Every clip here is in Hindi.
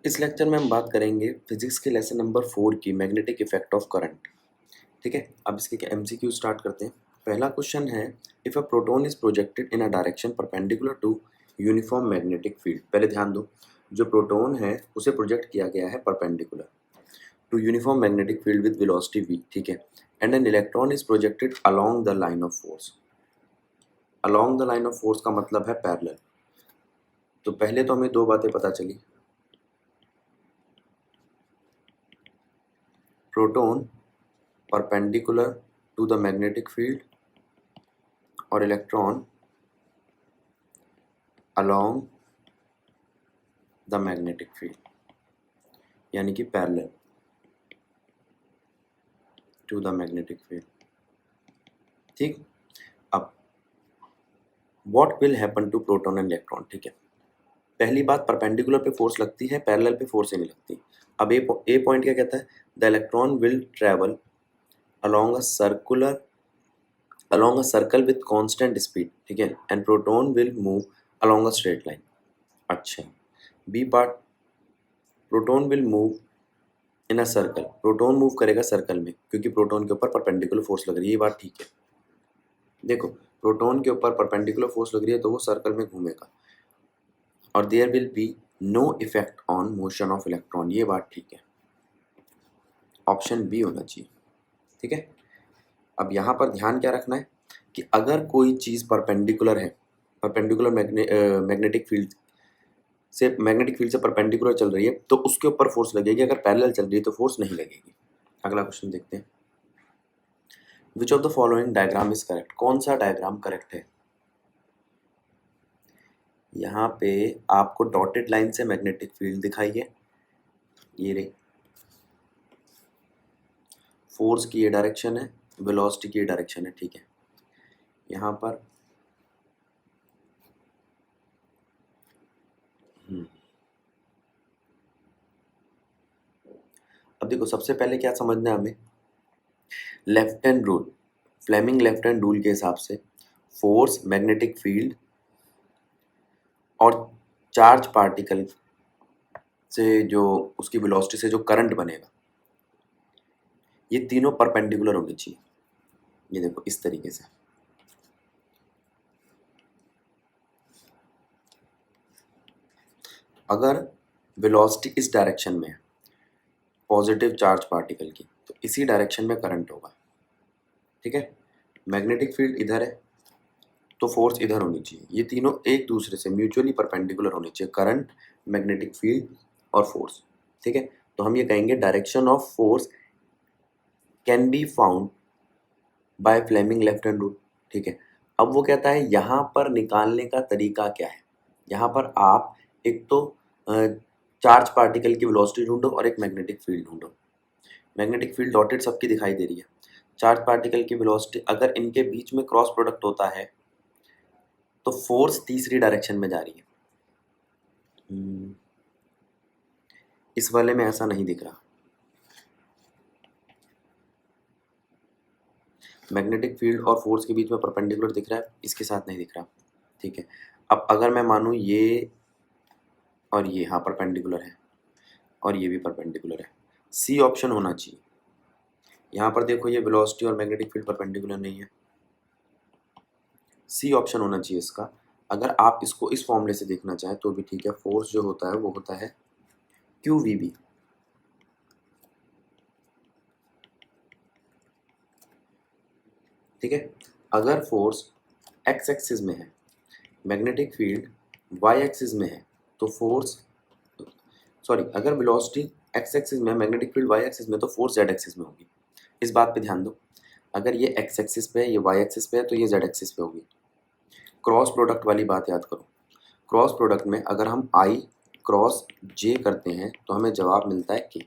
इस लेक्चर में हम बात करेंगे फिजिक्स के लेसन नंबर 4 की मैग्नेटिक इफेक्ट ऑफ करंट। ठीक है, अब इसके एमसीक्यू स्टार्ट करते हैं। पहला क्वेश्चन है, if a proton is projected in a direction perpendicular to uniform magnetic field. पहले ध्यान दो, जो प्रोटॉन है उसे प्रोजेक्ट किया गया है perpendicular to uniform magnetic field with velocity v। ठीक है, and an electron is projected along the line of force. Along the line of force का मतलब है पैरेलल। तो पहले तो हमें दो बातें पता चली, proton perpendicular to the magnetic field और electron along the magnetic field, यानी कि parallel to the magnetic field. ठीक, अब what will happen to proton and electron. ठीक है, पहली बात, परपेंडिकुलर पे फोर्स लगती है, पैरेलल पे फोर्स ही नहीं लगती। अब ए पॉइंट क्या कहता है, the electron will travel along a circle with constant speed. ठीक है, and proton will move along a straight line. अच्छा, B part, proton will move in a circle. Proton move करेगा सर्कल में, क्योंकि प्रोटॉन के ऊपर परपेंडिकुलर फोर्स लग रही है, ये बात ठीक है। देखो, प्रोटॉन के ऊपर परपेंडिकुलर फोर्स लग रही है तो वो सर्कल में घूमेगा, और there will be no effect on motion of electron, ये बात ठीक है। ऑप्शन बी होना चाहिए। ठीक है, अब यहाँ पर ध्यान क्या रखना है कि अगर कोई चीज़ परपेंडिकुलर है, परपेंडिकुलर मैग्नेटिक फील्ड से परपेंडिकुलर चल रही है तो उसके ऊपर फोर्स लगेगी, अगर पैरेलल चल रही है तो फोर्स नहीं लगेगी। अगला क्वेश्चन देखते हैं, which of the following diagram is correct. कौन सा डायग्राम करेक्ट है। यहाँ पे आपको डॉटेड लाइन से मैग्नेटिक फील्ड दिखाई है, ये रे, फोर्स की ये डायरेक्शन है, वेलोसिटी की ये डायरेक्शन है। ठीक है, यहाँ पर अब देखो, सबसे पहले क्या समझना है हमें, left hand rule, Fleming left hand rule के हिसाब से फोर्स, मैग्नेटिक फील्ड और चार्ज पार्टिकल से जो उसकी वेलोसिटी से जो करंट बनेगा, ये तीनों परपेंडिकुलर होनी चाहिए। ये देखो इस तरीके से, अगर वेलोसिटी इस डायरेक्शन में है पॉजिटिव चार्ज पार्टिकल की, तो इसी डायरेक्शन में करंट होगा। ठीक है, मैग्नेटिक फील्ड इधर है तो फोर्स इधर होनी चाहिए। ये तीनों एक दूसरे से म्यूचुअली परपेंडिकुलर होनी चाहिए, करंट, मैग्नेटिक फील्ड और फोर्स। ठीक है, तो हम ये कहेंगे direction of force can be found by Fleming left hand rule. ठीक है, अब वो कहता है यहाँ पर निकालने का तरीका क्या है। यहाँ पर आप एक तो चार्ज पार्टिकल की वेलोसिटी ढूंढो और एक मैग्नेटिक फील्ड ढूंढो। मैग्नेटिक फील्ड डॉटेड सबकी दिखाई दे रही है, चार्ज पार्टिकल की वेलोसिटी, अगर इनके बीच में क्रॉस प्रोडक्ट होता है तो फोर्स तीसरी डायरेक्शन में जा रही है। इस वाले में ऐसा नहीं दिख रहा, मैग्नेटिक फील्ड और फोर्स के बीच में परपेंडिकुलर दिख रहा है, इसके साथ नहीं दिख रहा। ठीक है, अब अगर मैं मानूँ ये और ये हाँ परपेंडिकुलर है और ये भी परपेंडिकुलर है, सी ऑप्शन होना चाहिए। यहाँ पर देखो, ये वेलोसिटी और मैग्नेटिक फील्ड परपेंडिकुलर नहीं है, सी ऑप्शन होना चाहिए इसका। अगर आप इसको इस फॉर्मूले से देखना चाहें तो भी ठीक है, फोर्स जो होता है वो होता है क्यू वी बी। ठीक है, अगर फोर्स एक्स एक्सिस में है, मैग्नेटिक फील्ड वाई एक्सिस में है, तो फोर्स, सॉरी, अगर वेलोसिटी एक्स एक्सिस में, मैग्नेटिक फील्ड वाई एक्सिस में, तो फोर्स जेड एक्सिस में होगी। इस बात पे ध्यान दो, अगर ये एक्स एक्सिस पे है, ये वाई एक्सिस पे है, तो ये जेड एक्सिस पे होगी। क्रॉस प्रोडक्ट वाली बात याद करो, क्रॉस प्रोडक्ट में अगर हम आई क्रॉस जे करते हैं तो हमें जवाब मिलता है के।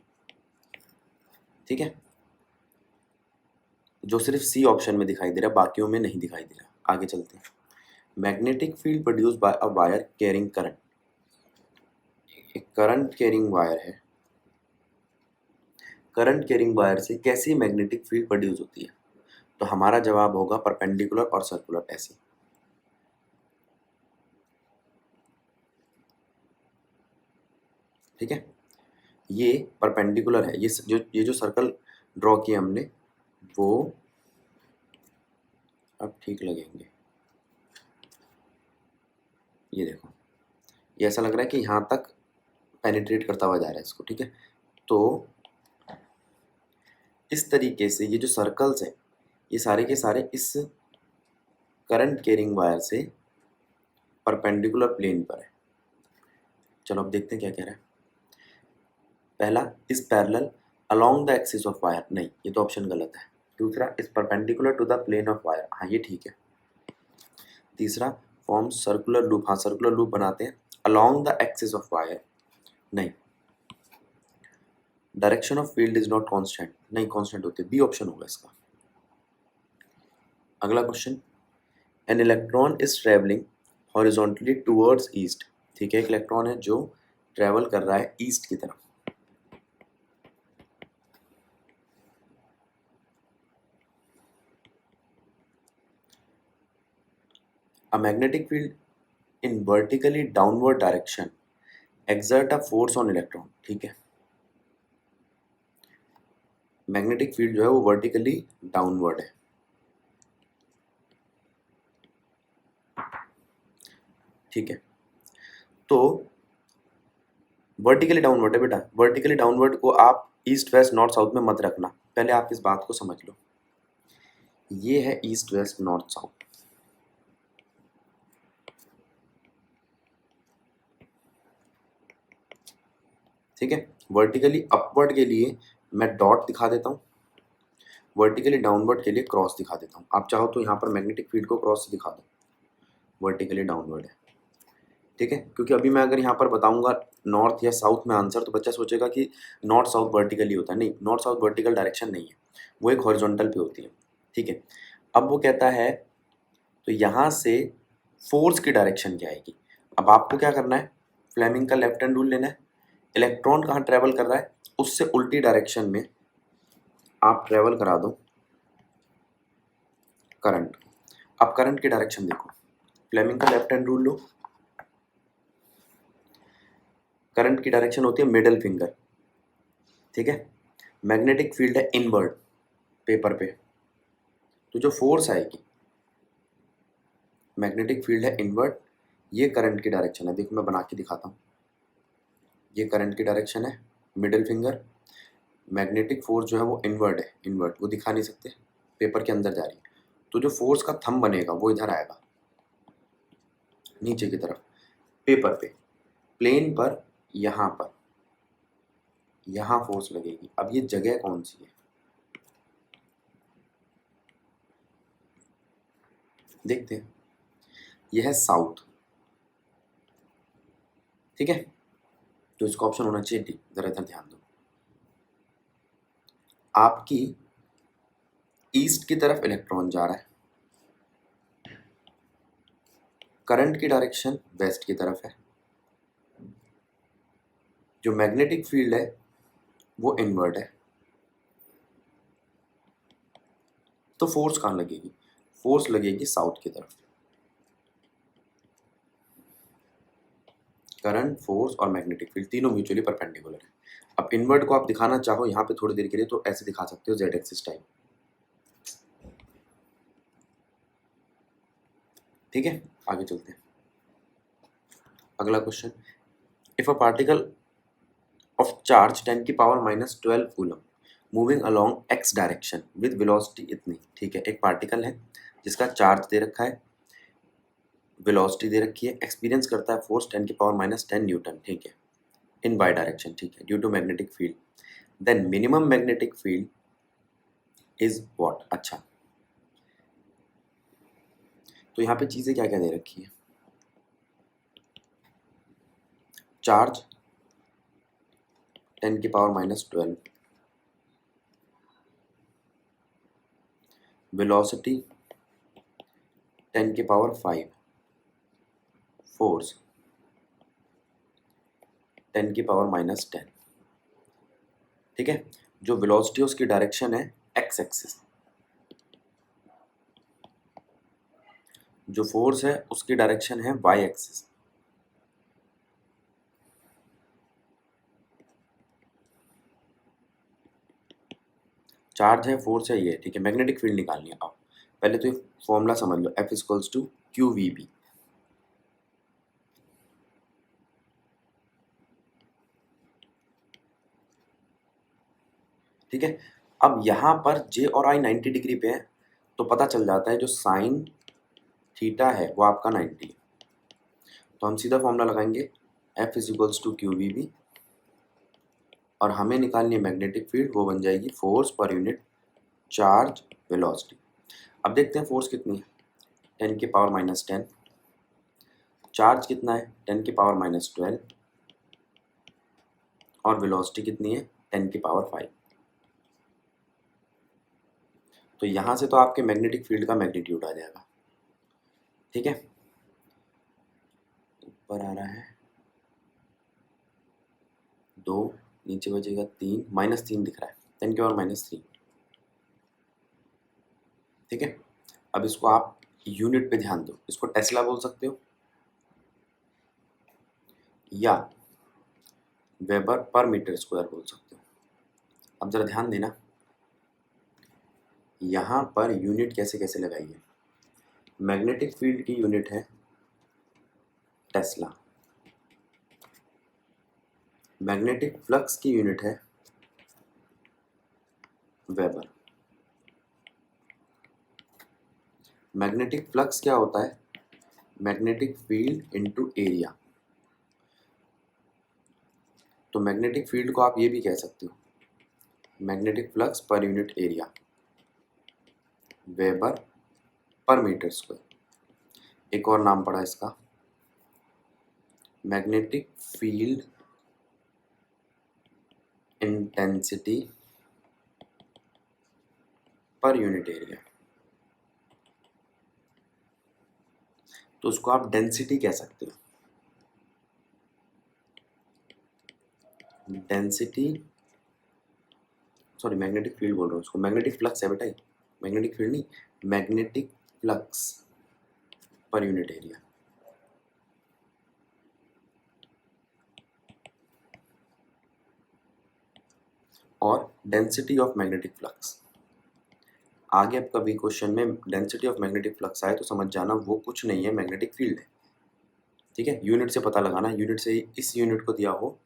ठीक है, जो सिर्फ सी ऑप्शन में दिखाई दे रहा है, बाकियों में नहीं दिखाई दे रहा। आगे चलते हैं, magnetic field produce by a wire carrying current. एक करंट कैरिंग वायर है, करंट कैरिंग वायर से कैसी मैग्नेटिक फील्ड प्रोड्यूस होती है, तो हमारा जवाब होगा परपेंडिकुलर और सर्कुलर ऐसे। ठीक है, ये परपेंडिकुलर है, ये जो सर्कल ड्रॉ किया हमने वो अब ठीक लगेंगे। ये देखो, ये ऐसा लग रहा है कि यहाँ तक पेनिट्रेट करता हुआ जा रहा है इसको, ठीक है। तो इस तरीके से ये जो सर्कल्स हैं ये सारे के सारे इस करंट कैरिंग वायर से परपेंडिकुलर प्लेन पर है। चलो अब देखते हैं क्या कह रहा है। पहला, is parallel along the axis of wire, नहीं ये तो ऑप्शन गलत है। दूसरा, is perpendicular to the plane of wire, हाँ ये ठीक है। तीसरा, फॉर्म सर्कुलर लूप, हाँ सर्कुलर लूप बनाते हैं along the axis of wire, नहीं। Direction of field is not constant, नहीं कांस्टेंट होते, बी ऑप्शन होगा इसका। अगला question, an electron is travelling horizontally towards east, ठीक है। एक इलेक्ट्रॉन है जो ट्रेवल कर रहा है ईस्ट की तरफ। A magnetic field in vertically downward direction exert a force on electron, ठीक है। मैग्नेटिक फील्ड जो है वो वर्टिकली डाउनवर्ड है, ठीक है। तो वर्टिकली डाउनवर्ड है बेटा, वर्टिकली डाउनवर्ड को आप ईस्ट वेस्ट नॉर्थ साउथ में मत रखना, पहले आप इस बात को समझ लो। ये है ईस्ट वेस्ट नॉर्थ साउथ, ठीक है। वर्टिकली अपवर्ड के लिए मैं डॉट दिखा देता हूँ, वर्टिकली डाउनवर्ड के लिए क्रॉस दिखा देता हूँ। आप चाहो तो यहाँ पर मैग्नेटिक फील्ड को क्रॉस से दिखा दो, वर्टिकली डाउनवर्ड है, ठीक है। क्योंकि अभी मैं अगर यहाँ पर बताऊंगा नॉर्थ या साउथ में आंसर तो बच्चा सोचेगा कि नॉर्थ साउथ वर्टिकली होता है, नहीं, नॉर्थ साउथ वर्टिकल डायरेक्शन नहीं है, वो एक हॉरिजॉन्टल पे होती है, ठीक है। अब वो कहता है तो यहाँ से फोर्स की डायरेक्शन क्या आएगी। अब आपको क्या करना है, फ्लेमिंग का लेफ्ट हैंड रूल लेना है। इलेक्ट्रॉन कहाँ ट्रेवल कर रहा है, उससे उल्टी डायरेक्शन में आप ट्रेवल करा दो करंट। अब करंट की डायरेक्शन देखो, फ्लेमिंग का लेफ्ट हैंड रूल लो, करंट की डायरेक्शन होती है मिडल फिंगर, ठीक है। मैग्नेटिक फील्ड है इनवर्ड पेपर पे, तो जो फोर्स आएगी, मैग्नेटिक फील्ड है इनवर्ड, ये करंट की डायरेक्शन है। देखो मैं बना के दिखाता हूँ, ये करंट की डायरेक्शन है मिडिल फिंगर, मैग्नेटिक फोर्स जो है वो इनवर्ड है, इनवर्ड वो दिखा नहीं सकते, पेपर के अंदर जा रही है। तो जो फोर्स का थंब बनेगा वो इधर आएगा नीचे की तरफ पेपर पे, प्लेन पर, यहाँ पर, यहाँ फोर्स लगेगी। अब ये जगह कौन सी है देखते हैं, ये है साउथ, ठीक है। तो इसका ऑप्शन होना चाहिए डी, जरा इधर ध्यान दो। आपकी ईस्ट की तरफ इलेक्ट्रॉन जा रहा है, करंट की डायरेक्शन वेस्ट की तरफ है, जो मैग्नेटिक फील्ड है वो इनवर्ड है, तो फोर्स कहाँ लगेगी, फोर्स लगेगी साउथ की तरफ। करंट, फोर्स और मैग्नेटिक फील्ड तीनों म्यूचुअली परपेंडिकुलर है। अब इनवर्ड को आप दिखाना चाहो यहाँ पे थोड़ी देर के लिए तो ऐसे दिखा सकते हो, जेड एक्सिस टाइप, ठीक है। आगे चलते हैं, अगला question, if a particle of charge 10 की power -12 coulomb moving along x direction with velocity इतनी, ठीक है। एक पार्टिकल है जिसका चार्ज दे रखा है, वेलोसिटी दे रखी है, एक्सपीरियंस करता है फोर्स 10 की पावर -10 न्यूटन, ठीक है, इन बाई डायरेक्शन, ठीक है, due to magnetic field, then minimum magnetic field is what. अच्छा, तो यहाँ पे चीज़ें क्या क्या दे रखी है, चार्ज 10 की पावर -12, वेलोसिटी 10 की पावर 5, फोर्स 10 की पावर -10, ठीक है। जो वेलोसिटी है उसकी डायरेक्शन है एक्स एक्सिस, जो फोर्स है उसकी डायरेक्शन है वाई एक्सिस, चार्ज है, फोर्स है, ये ठीक है। मैग्नेटिक फील्ड निकालनी है। अब पहले तो ये फॉर्मूला समझ लो, F equals to Q V B. ठीक है। अब यहाँ पर जे और आई 90 डिग्री पे है, तो पता चल जाता है जो साइन थीटा है वो आपका 90 है। तो हम सीधा फॉर्मूला लगाएंगे, F is equals to Q V B, और हमें निकालनी है मैग्नेटिक फील्ड, वो बन जाएगी force per unit charge velocity. अब देखते हैं फोर्स कितनी है, 10 की पावर माइनस 10। चार्ज कितना है, 10 की पावर माइनस 12। और वेलोसिटी कितनी है, 10 की पावर 5। तो यहाँ से तो आपके मैग्नेटिक फील्ड का मैग्नीट्यूड आ जाएगा। ठीक है, ऊपर आ रहा है 2, नीचे बचेगा 3, -3 दिख रहा है, 10 की पावर -3। ठीक है। अब इसको आप यूनिट पे ध्यान दो, इसको टेस्ला बोल सकते हो या वेबर पर मीटर स्क्वायर बोल सकते हो। अब जरा ध्यान देना, यहाँ पर यूनिट कैसे कैसे लगाइए। मैग्नेटिक फील्ड की यूनिट है टेस्ला, मैग्नेटिक फ्लक्स की यूनिट है वेबर। मैग्नेटिक फ्लक्स क्या होता है, मैग्नेटिक फील्ड इनटू एरिया। तो मैग्नेटिक फील्ड को आप ये भी कह सकते हो, magnetic flux per unit area, weber per metre square. एक और नाम पड़ा इसका, magnetic field intensity per unit area. तो उसको आप डेंसिटी कह सकते हो, डेंसिटी, सॉरी मैग्नेटिक फील्ड बोल रहा हूँ उसको, मैग्नेटिक फ्लक्स है बेटा, मैग्नेटिक फील्ड नहीं, magnetic flux per unit area. और डेंसिटी ऑफ मैग्नेटिक फ्लक्स। आगे अब कभी क्वेश्चन में डेंसिटी ऑफ मैग्नेटिक फ्लक्स आए तो समझ जाना वो कुछ नहीं है, मैग्नेटिक फील्ड है। ठीक है, यूनिट से पता लगाना, यूनिट से इस यूनिट को दिया हो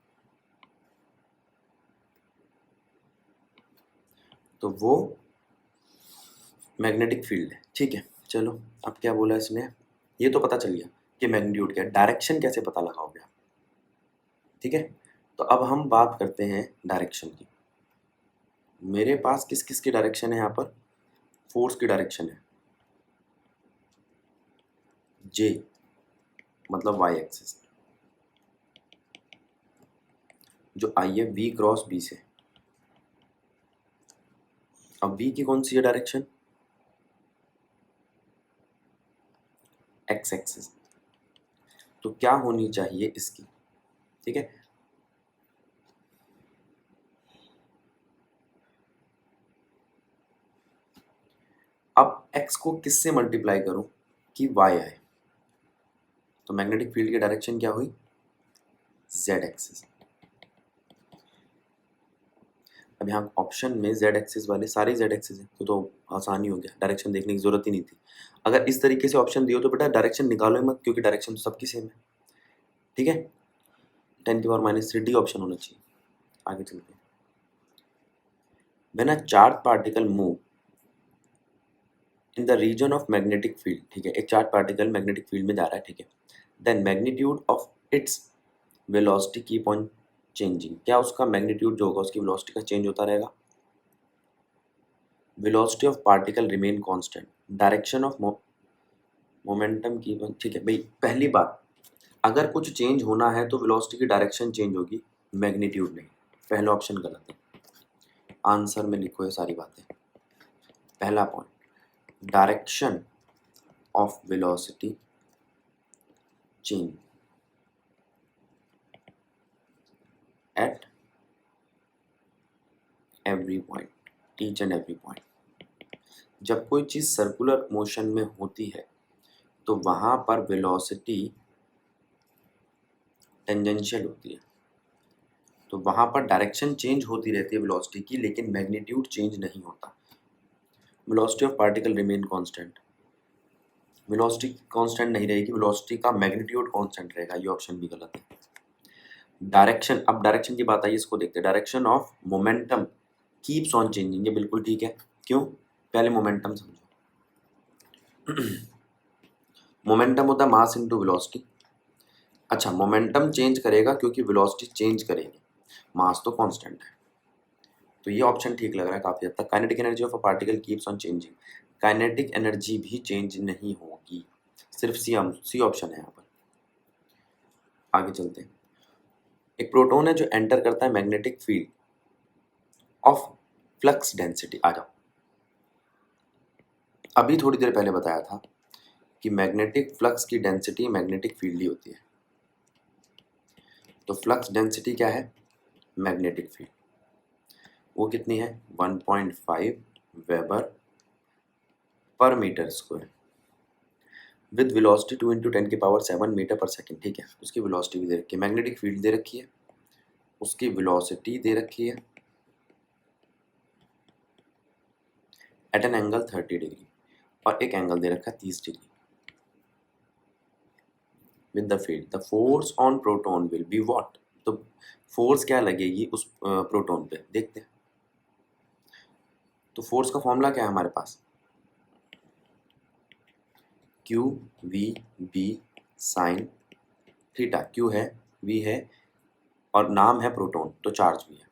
तो वो मैग्नेटिक फील्ड है। ठीक है, चलो अब क्या बोला इसने, ये तो पता चल गया कि मैग्नीट्यूड क्या है, डायरेक्शन कैसे पता लगाओगे आप। ठीक है, तो अब हम बात करते हैं डायरेक्शन की। मेरे पास किस किस की डायरेक्शन है, यहाँ पर फोर्स की डायरेक्शन है जे, मतलब वाई एक्सिस, जो आई है वी क्रॉस बी से। अब बी की कौन सी है डायरेक्शन, एक्स एक्सिस। तो क्या होनी चाहिए इसकी, ठीक है, अब एक्स को किससे मल्टीप्लाई करूं कि वाई आए, तो मैग्नेटिक फील्ड की डायरेक्शन क्या हुई, जेड एक्सिस। अब यहाँ ऑप्शन में जेड एक्सिस वाले सारे जेड एक्सिस है, तो आसानी हो गया, डायरेक्शन देखने की जरूरत ही नहीं थी। अगर इस तरीके से ऑप्शन दियो तो बेटा डायरेक्शन निकालो ही मत, क्योंकि डायरेक्शन तो सबकी सेम है। ठीक है, 10 की पावर -3 डी ऑप्शन होना चाहिए। आगे चलते हैं, when a charge particle move in the region of magnetic field. ठीक है, एक चार्ज पार्टिकल मैग्नेटिक फील्ड में जा रहा है, ठीक है, then magnitude of its velocity keep on changing. क्या उसका मैग्नीट्यूड जो होगा उसकी वेलोसिटी का चेंज होता रहेगा, velocity of particle remain constant, direction of momentum की। ठीक है भाई, पहली बात, अगर कुछ चेंज होना है तो वेलोसिटी की डायरेक्शन चेंज होगी, मैग्नीट्यूड नहीं। पहला ऑप्शन गलत है, आंसर में लिखो ये सारी बातें। पहला point, direction of velocity change at every point, each and every point. जब कोई चीज़ सर्कुलर मोशन में होती है तो वहाँ पर वेलोसिटी टेंजेंशियल होती है, तो वहाँ पर डायरेक्शन चेंज होती रहती है वेलोसिटी की, लेकिन मैग्नीट्यूड चेंज नहीं होता। Velocity of particle remain constant, velocity constant नहीं रहेगी, वेलोसिटी का मैग्नीट्यूड कांस्टेंट रहेगा। ये ऑप्शन भी गलत है। डायरेक्शन, अब डायरेक्शन की बात आई, इसको देखते हैं। Direction of momentum keeps on changing, ये बिल्कुल ठीक है। क्यों? पहले मोमेंटम समझो। मोमेंटम होता है मास इनटू वेलोसिटी। अच्छा, मोमेंटम चेंज करेगा क्योंकि वेलोसिटी चेंज करेगी, मास तो कांस्टेंट है। तो ये ऑप्शन ठीक लग रहा है काफी हद तक। Kinetic energy of a particle keeps on changing, kinetic energy भी चेंज नहीं होगी, सिर्फ सी ऑप्शन है यहाँ पर। आगे चलते हैं। एक प्रोटॉन है जो एंटर करता है magnetic field of flux density. आ जाओ, अभी थोड़ी देर पहले बताया था कि मैग्नेटिक फ्लक्स की डेंसिटी मैग्नेटिक फील्ड ही होती है। तो फ्लक्स डेंसिटी क्या है? Magnetic field. वो कितनी है? 1.5 weber per metre square with velocity 2 × 10⁻7 metre per second. ठीक है, उसकी वेलोसिटी भी दे रखी है, मैग्नेटिक फील्ड दे रखी है, उसकी वेलोसिटी दे रखी है एट एन एंगल 30 डिग्री, और एक एंगल दे रखा है 30 degree with the field. The force on proton will be what? तो फोर्स क्या लगेगी उस प्रोटॉन पे, देखते हैं। तो फोर्स का फॉर्मूला क्या है हमारे पास? Q V B sine theta. Q है, वी है, और नाम है प्रोटॉन, तो चार्ज भी है।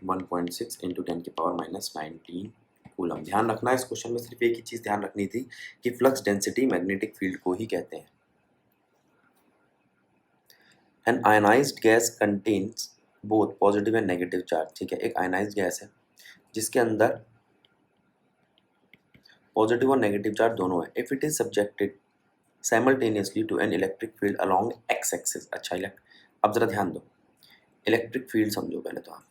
1.6 × 10⁻⁻19 कूलम। ध्यान रखना है, इस क्वेश्चन में सिर्फ एक ही चीज़ ध्यान रखनी थी कि फ्लक्स डेंसिटी मैग्नेटिक फील्ड को ही कहते हैं। An ionized gas contains both positive and negative charge. ठीक है, एक आयनाइज्ड गैस है जिसके अंदर पॉजिटिव और नेगेटिव चार्ज दोनों है। If it is subjected simultaneously to an electric field along x axis. अच्छा, अब जरा ध्यान दो, इलेक्ट्रिक फील्ड समझो पहले तो आप।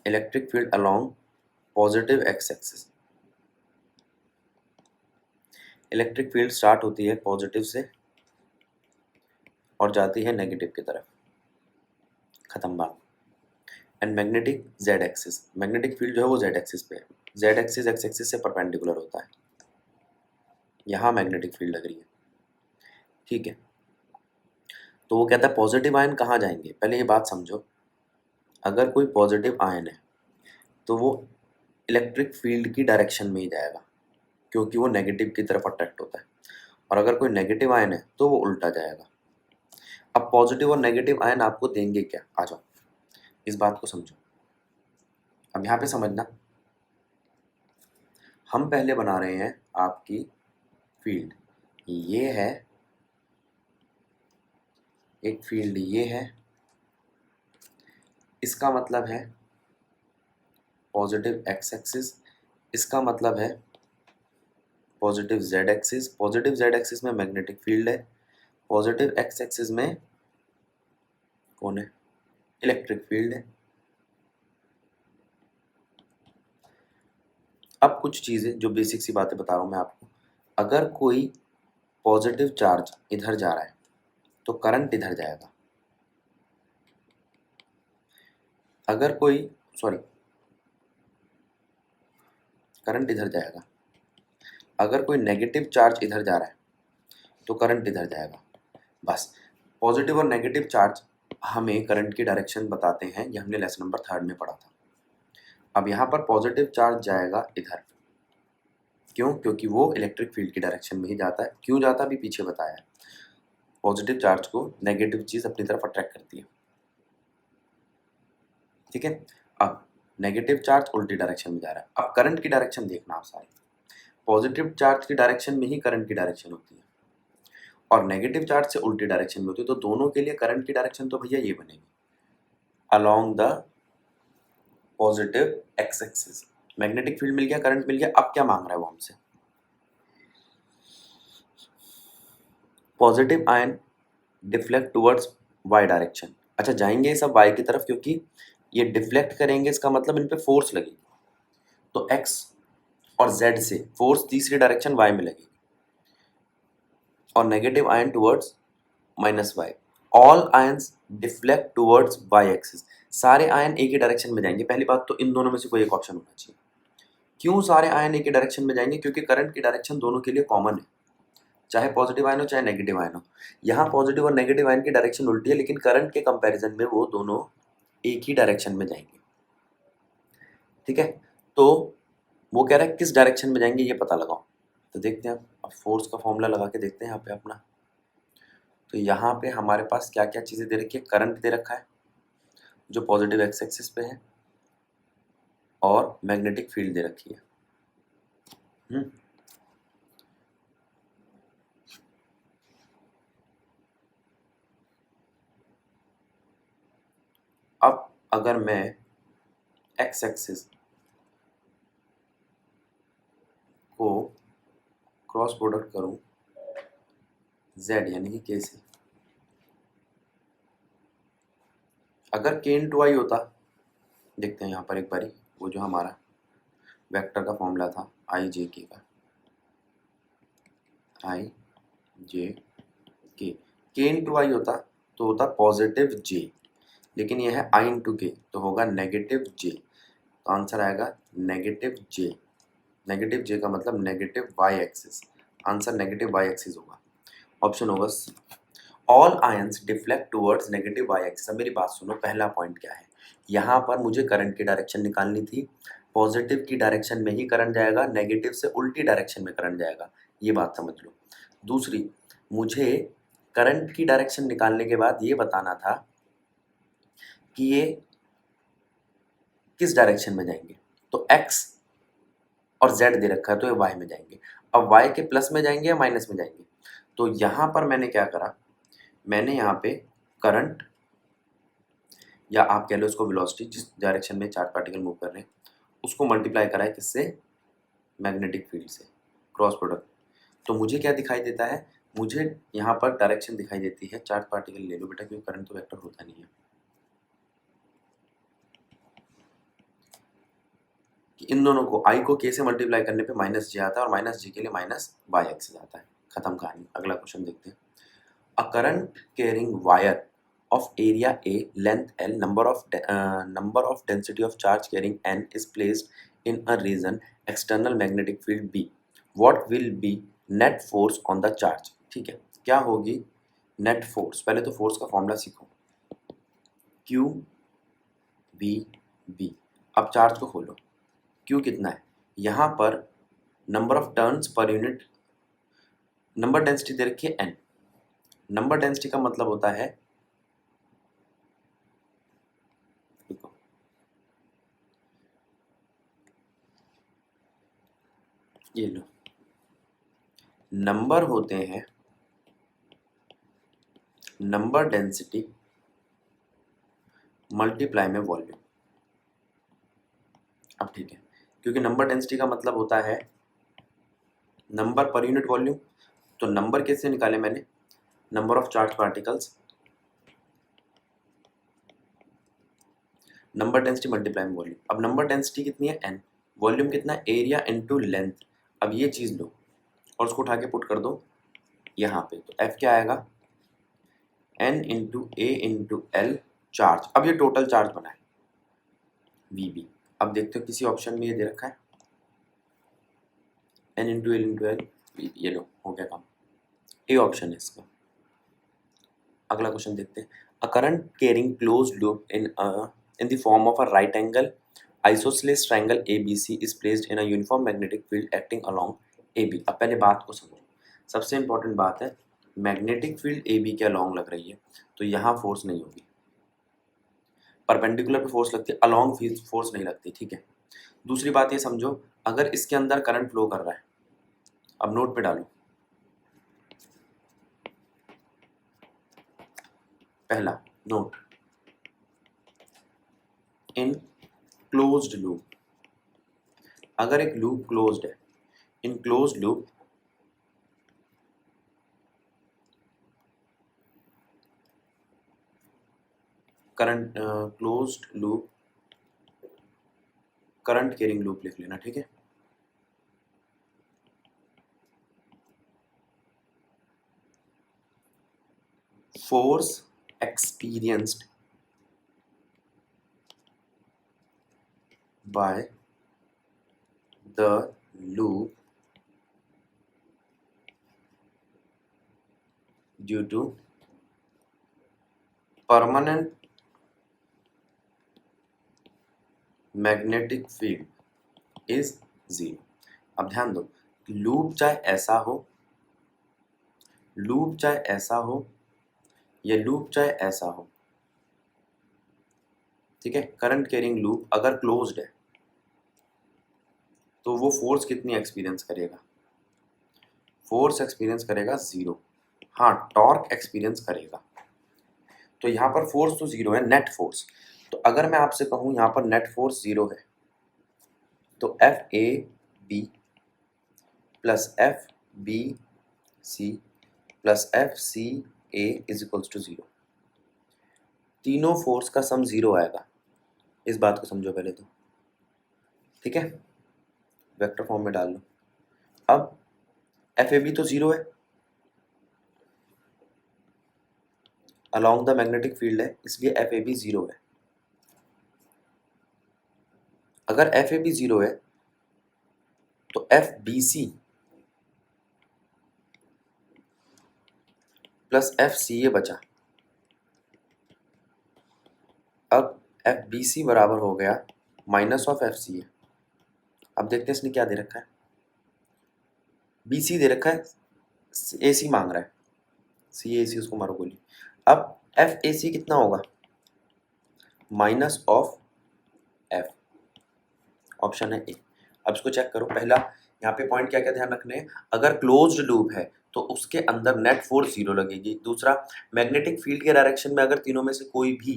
Electric field along positive X axis. Electric field start होती है पॉजिटिव से और जाती है नेगेटिव की तरफ, खत्म बात। And magnetic Z axis, magnetic field जो है वो जेड एक्सिस पे है। जेड एक्सिस एक्स एक्सिस से परपेंडिकुलर होता है, यहाँ मैग्नेटिक फील्ड लग रही है। ठीक है, तो वो कहता है पॉजिटिव आयन कहाँ जाएंगे। पहले ये बात समझो, अगर कोई पॉजिटिव आयन है तो वो इलेक्ट्रिक फील्ड की डायरेक्शन में ही जाएगा, क्योंकि वो नेगेटिव की तरफ अट्रैक्ट होता है। और अगर कोई नेगेटिव आयन है तो वो उल्टा जाएगा। अब पॉजिटिव और नेगेटिव आयन आपको देंगे क्या? आ जाओ, इस बात को समझो। अब यहाँ पे समझना, हम पहले बना रहे हैं आपकी फील्ड, ये है एक फील्ड, ये है, इसका मतलब है पॉजिटिव एक्स एक्सिस, इसका मतलब है positive Z axis. Positive Z axis में मैग्नेटिक फील्ड है, पॉजिटिव एक्स एक्सिस में कौन है? इलेक्ट्रिक फील्ड है। अब कुछ चीज़ें जो बेसिक सी बातें बता रहा हूँ मैं आपको। अगर कोई पॉजिटिव चार्ज इधर जा रहा है तो करंट इधर जाएगा। अगर कोई करंट इधर जाएगा। अगर कोई नेगेटिव चार्ज इधर जा रहा है तो करंट इधर जाएगा। बस, पॉजिटिव और नेगेटिव चार्ज हमें करंट की डायरेक्शन बताते हैं, ये हमने लेसन नंबर 3 में पढ़ा था। अब यहाँ पर पॉजिटिव चार्ज जाएगा इधर, क्यों? क्योंकि वो इलेक्ट्रिक फील्ड की डायरेक्शन में ही जाता है। क्यों जाता है अभी पीछे बताया है। पॉजिटिव चार्ज को नेगेटिव चीज़ अपनी तरफ अट्रैक्ट करती है। ठीक है, अब नेगेटिव चार्ज उल्टी डायरेक्शन में जा रहा है। अब करंट की डायरेक्शन देखना आप सारे, पॉजिटिव चार्ज की डायरेक्शन में ही करंट की डायरेक्शन होती है और नेगेटिव चार्ज से उल्टी डायरेक्शन में होती है। तो दोनों के लिए करंट की डायरेक्शन तो भैया ये बनेगी, along the positive X axis. Magnetic field मिल गया, करंट मिल गया। अब क्या मांग रहा है वो हमसे? Positive ion deflect towards y direction. अच्छा, जाएंगे ये सब वाई की तरफ, क्योंकि ये डिफ्लेक्ट करेंगे, इसका मतलब इन पे फोर्स लगेगी। तो एक्स और जेड से फोर्स तीसरी डायरेक्शन वाई में लगेगी, और negative ion towards minus y, all ions deflect towards y axis, सारे आयन एक ही डायरेक्शन में जाएंगे। पहली बात तो इन दोनों में से कोई एक ऑप्शन होना चाहिए। क्यों सारे आयन एक ही डायरेक्शन में जाएंगे? क्योंकि करंट की डायरेक्शन दोनों के लिए कॉमन है, चाहे पॉजिटिव आयन हो चाहे नेगेटिव आयन हो। यहाँ पॉजिटिव और नेगेटिव आयन की डायरेक्शन उल्टी है, लेकिन करंट के कंपैरिजन में वो दोनों एक ही डायरेक्शन में जाएंगे। ठीक है, तो वो कह रहा है किस डायरेक्शन में जाएंगे ये पता लगाओ। तो देखते हैं, अब फोर्स का फॉर्मूला लगा के देखते हैं यहाँ पे अपना। तो यहाँ पे हमारे पास क्या क्या चीज़ें दे रखी है, करंट दे रखा है जो पॉजिटिव एक्स एक्सिस पे है, और मैग्नेटिक फील्ड दे रखी है। अब अगर मैं एक्स एक्सिस को क्रॉस प्रोडक्ट करूं जेड यानी कि के से, अगर के इंटू आई होता, देखते हैं यहाँ पर एक बारी, वो जो हमारा वेक्टर का फॉर्मूला था आई जे के का, आई जे के इंटू आई होता तो होता पॉजिटिव जे, लेकिन यह है आई इंटू के तो होगा नेगेटिव जे। तो आंसर आएगा नेगेटिव जे। नेगेटिव जे का मतलब negative Y axis, answer negative Y axis होगा, ऑप्शन होगा C. All ions deflect towards negative Y axis. अब मेरी बात सुनो, पहला पॉइंट क्या है, यहाँ पर मुझे करंट की डायरेक्शन निकालनी थी, पॉजिटिव की डायरेक्शन में ही करंट जाएगा, नेगेटिव से उल्टी डायरेक्शन में करंट जाएगा, ये बात समझ लो। दूसरी, मुझे करंट की डायरेक्शन निकालने के बाद ये बताना था कि ये किस डायरेक्शन में जाएंगे, तो एक्स और जेड दे रखा है तो ये वाई में जाएंगे। अब वाई के प्लस में जाएंगे या माइनस में जाएंगे, तो यहाँ पर मैंने क्या करा, मैंने यहाँ पे करंट या आप कह लो इसको वेलोसिटी, जिस डायरेक्शन में चार्ज पार्टिकल मूव कर रहे हैं उसको मल्टीप्लाई करा है किससे, मैग्नेटिक फील्ड से, क्रॉस प्रोडक्ट। तो मुझे क्या दिखाई देता है, मुझे यहाँ पर डायरेक्शन दिखाई देती है, चार्ज पार्टिकल ले लो बेटा क्योंकि करंट तो वेक्टर होता नहीं है, कि इन दोनों को आई को के से मल्टीप्लाई करने पे माइनस जे आता है और माइनस जे के लिए माइनस वाई एक्सिस आता है। खत्म कहानी, अगला क्वेश्चन देखते हैं। A current carrying wire of area A, length L, number of density of charge carrying N is placed in a region external magnetic field B. What will be net force on the charge? ठीक है, क्या होगी नेट फोर्स? पहले तो फोर्स का फॉर्मूला सीखो, Q V B। अब चार्ज को खोलो, Q कितना है, यहाँ पर number of turns per unit, number density दे रखी है N। नंबर डेंसिटी का मतलब होता है, ये लो, नंबर होते हैं नंबर डेंसिटी मल्टीप्लाई में वॉल्यूम। अब ठीक है, क्योंकि नंबर डेंसिटी का मतलब होता है नंबर पर यूनिट वॉल्यूम, तो नंबर कैसे निकाले मैंने, number of charge particles, number density multiply में वॉल्यूम। अब नंबर डेंसिटी कितनी है n, वॉल्यूम कितना है एरिया इनटू लेंथ। अब ये चीज़ लो और उसको उठा के पुट कर दो यहाँ पे, तो F क्या आएगा, n इंटू ए इंटू एल चार्ज। अब ये टोटल चार्ज बना है VB। अब देखते हो किसी ऑप्शन में ये दे रखा है n into L into L, ये लो हो गया काम, ए ऑप्शन है इसका। अगला क्वेश्चन देखते हैं। A current carrying closed loop in the form of a right angle isosceles triangle ABC is placed in a uniform magnetic field acting along AB। अब पहले बात को समझो, सबसे इंपॉर्टेंट बात है, मैग्नेटिक फील्ड AB के अलॉन्ग लग रही है तो यहाँ फोर्स नहीं होगी, परपेंडिकुलर पे फोर्स लगती है, अलॉन्ग फोर्स नहीं लगती। ठीक है, दूसरी बात ये समझो, अगर इसके अंदर करंट फ्लो कर रहा है, अब नोट पे डालो, पहला नोट, इन क्लोज्ड लूप, अगर एक लूप क्लोज्ड है, इन closed loop current, closed loop current carrying loop लिख लेना। ठीक है, force experienced by the loop due to permanent magnetic field is 0। अब ध्यान दो, लूप चाहे ऐसा हो, लूप चाहे ऐसा हो या लूप चाहे ऐसा हो, ठीक है, करंट कैरिंग लूप अगर क्लोज्ड है तो वो फोर्स कितनी एक्सपीरियंस करेगा? फोर्स एक्सपीरियंस करेगा 0। हाँ, टॉर्क एक्सपीरियंस करेगा। तो यहाँ पर फोर्स तो 0 है, नेट फोर्स। तो अगर मैं आपसे कहूँ यहाँ पर नेट फोर्स 0 है तो F A B plus F B C plus F C A is equals to 0। तीनों फोर्स का सम 0 आएगा। इस बात को समझो पहले तो, ठीक है, वेक्टर फॉर्म में डाल लो। अब एफ ए बी तो 0 है, अलॉन्ग द मैग्नेटिक फील्ड है, इसलिए एफ ए बी 0 है। अगर एफ ए बी 0 है तो F B C plus F C A बचा। अब एफ बी सी बराबर हो गया minus of F C A. अब देखते हैं इसने क्या दे रखा है। बी सी दे रखा है, ए सी मांग रहा है, सी ए सी उसको मारो गोली। अब एफ ए सी कितना होगा? माइनस ऑफ एफ, ऑप्शन है ए। अब इसको चेक करो। पहला यहाँ पे पॉइंट क्या क्या ध्यान रखने हैं, अगर क्लोज्ड लूप है तो उसके अंदर नेट फोर्स 0 लगेगी। दूसरा, मैग्नेटिक फील्ड के डायरेक्शन में अगर तीनों में से कोई भी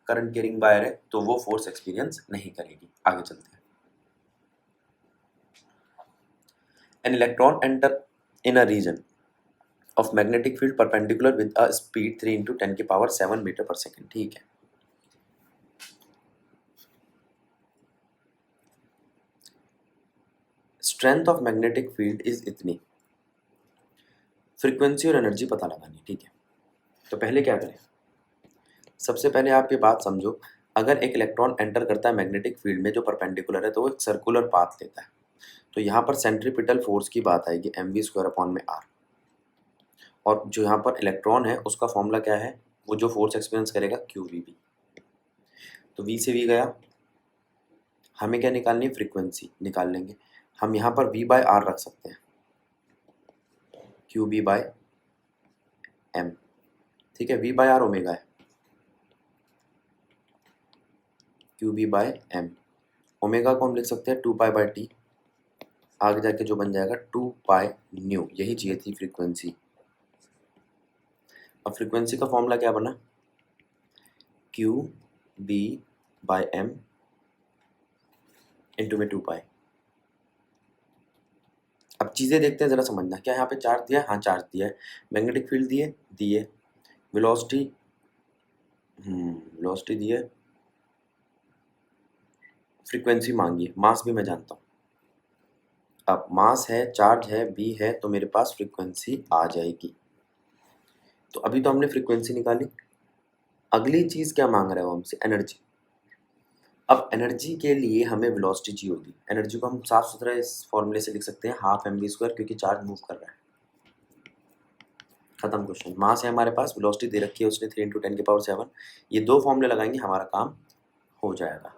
करंट कैरिंग वायर है तो वो फोर्स एक्सपीरियंस नहीं करेगी। आगे चलते हैं। An electron enter in a region of magnetic field perpendicular with a speed 3 into 10 की पावर 7 मीटर पर सेकेंड। ठीक है, strength of magnetic field is इतनी, फ्रीक्वेंसी और एनर्जी पता लगानी। ठीक है, तो पहले क्या करें? सबसे पहले आप ये बात समझो, अगर एक इलेक्ट्रॉन एंटर करता है मैग्नेटिक फील्ड में जो परपेंडिकुलर है तो वो एक सर्कुलर पाथ लेता है। तो यहाँ पर सेंट्रीपिटल फोर्स की बात आएगी mv²/r। और जो यहाँ पर इलेक्ट्रॉन है उसका फॉर्मूला क्या है? वो जो फोर्स एक्सपीरियंस करेगा QVB। तो V से V गया, हमें क्या निकालनी है? फ्रीक्वेंसी निकाल लेंगे। हम यहाँ पर V/R रख सकते हैं, QB/m। ठीक है, V/R ओमेगा है, QB/m। ओमेगा को हम लिख सकते हैं 2π/T, आगे जाके जो बन जाएगा 2πν। यही चाहिए थी फ्रीक्वेंसी। अब फ्रीक्वेंसी का फॉर्मूला क्या बना? QB/m इंटू में 2π। अब चीज़ें देखते हैं, ज़रा समझना। क्या यहाँ पे चार्ज दिया है? हाँ, चार्ज दिया है। मैग्नेटिक फील्ड दिए, वेलोसिटी दी है, फ्रीक्वेंसी मांगी है, मास भी मैं जानता हूँ। अब मास है, चार्ज है, बी है, तो मेरे पास फ्रीक्वेंसी आ जाएगी। तो अभी तो हमने फ्रीक्वेंसी निकाली। अगली चीज़ क्या मांग रहा है वो हमसे? एनर्जी। अब एनर्जी के लिए हमें वेलोसिटी चाहिए होगी। एनर्जी को हम साफ सुथरा इस फॉर्मूले से लिख सकते हैं 12mv², क्योंकि चार्ज मूव कर रहा है। खत्म क्वेश्चन। मास है हमारे पास, वेलोसिटी दे रखी है उसने 3 × 10⁻⁷। ये दो फॉर्मूले लगाएंगे, हमारा काम हो जाएगा।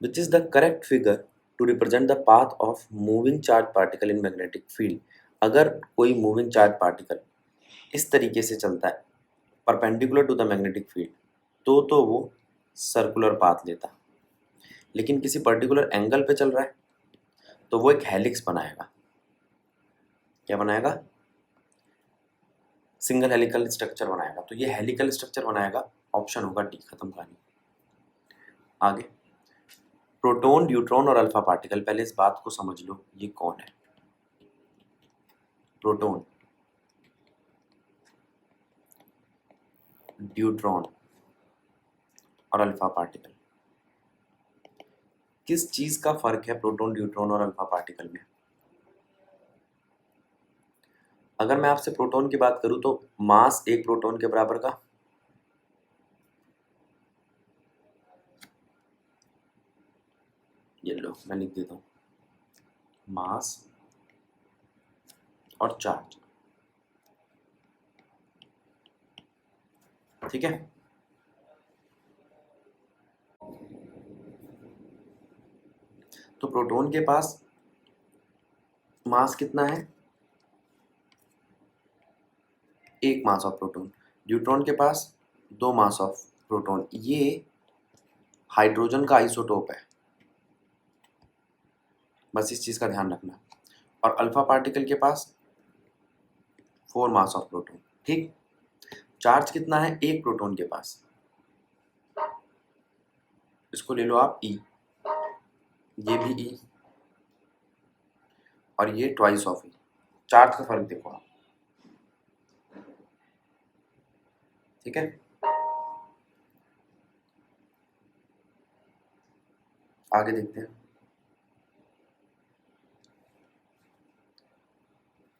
Which is the correct figure to represent the path of moving charge particle in magnetic field. अगर कोई मूविंग चार्ज पार्टिकल इस तरीके से चलता है perpendicular to the magnetic field तो वो सर्कुलर पाथ लेता। लेकिन किसी पर्टिकुलर एंगल पे चल रहा है तो वो एक हेलिक्स बनाएगा। क्या बनाएगा? सिंगल हेलिकल स्ट्रक्चर बनाएगा। तो ये हेलिकल स्ट्रक्चर बनाएगा, ऑप्शन होगा डी। खत्म कहानी। आगे, प्रोटॉन, न्यूट्रॉन और अल्फा पार्टिकल। पहले इस बात को समझ लो, ये कौन है? प्रोटॉन, न्यूट्रॉन और अल्फा पार्टिकल। किस चीज का फर्क है प्रोटॉन, न्यूट्रॉन और अल्फा पार्टिकल में? अगर मैं आपसे प्रोटॉन की बात करूं तो मास एक प्रोटॉन के बराबर का, ये लो मैं लिख देता हूं, मास और चार्ज, ठीक है। तो प्रोटॉन के पास मास कितना है, एक मास ऑफ प्रोटॉन। न्यूट्रॉन के पास दो मास ऑफ प्रोटॉन। ये हाइड्रोजन का आइसोटोप है, बस इस चीज़ का ध्यान रखना। और अल्फा पार्टिकल के पास फोर मास ऑफ प्रोटॉन, ठीक। चार्ज कितना है एक प्रोटॉन के पास, इसको ले लो आप ई, ये भी ई, और ये ट्वाइस ऑफ ई। चार्ज का फर्क देखो आप, ठीक है। आगे देखते हैं।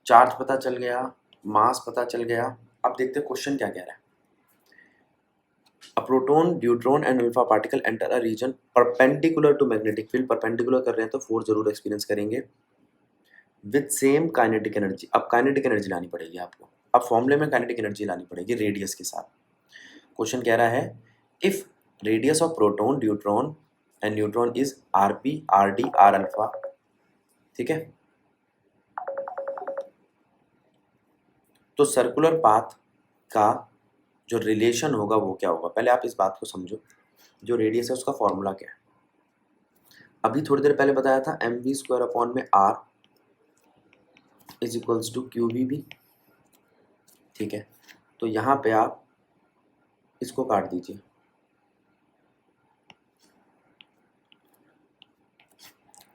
चार्ज पता चल गया, मास पता चल गया। अब देखते हैं क्वेश्चन क्या कह रहा है। A proton, neutron and alpha particle enter a region perpendicular to magnetic field. Perpendicular कर रहे हैं तो फोर्स जरूर एक्सपीरियंस करेंगे विद सेम काइनेटिक एनर्जी। अब काइनेटिक एनर्जी लानी पड़ेगी आपको, अब फॉर्मूले में काइनेटिक एनर्जी लानी पड़ेगी रेडियस के साथ। क्वेश्चन कह रहा है if radius of proton, neutron and neutron is R P, R D, R alpha, ठीक है। तो सर्कुलर पाथ का जो रिलेशन होगा वो क्या होगा, पहले आप इस बात को समझो। जो रेडियस है उसका फॉर्मूला क्या है, अभी थोड़ी देर पहले बताया था एम वी स्क्वायर अपॉन में R is equals to Q V B, ठीक है। तो यहाँ पे आप इसको काट दीजिए,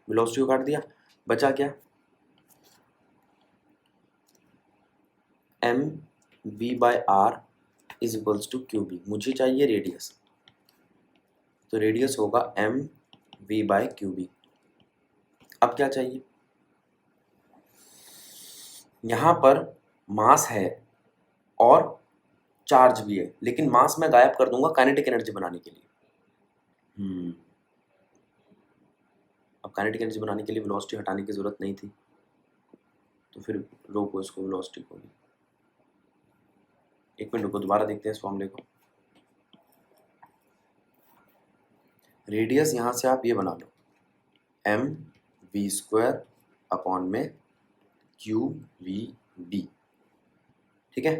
वेलोसिटी को काट दिया, बचा क्या, M V by are is equals to Q B. मुझे चाहिए रेडियस, तो रेडियस होगा M V by Q B. अब क्या चाहिए, यहाँ पर मास है और चार्ज भी है, लेकिन मास मैं गायब कर दूंगा काइनेटिक एनर्जी बनाने के लिए। अब काइनेटिक एनर्जी बनाने के लिए वेलोसिटी हटाने की जरूरत नहीं थी, तो फिर रोको इसको, वेलोसिटी को भी। एक मिनट रुको, दोबारा देखते हैं इस फॉर्मूले को। रेडियस यहाँ से आप ये बना लो, एम वी स्क्वायर अपॉन में क्यू वी बी, ठीक है।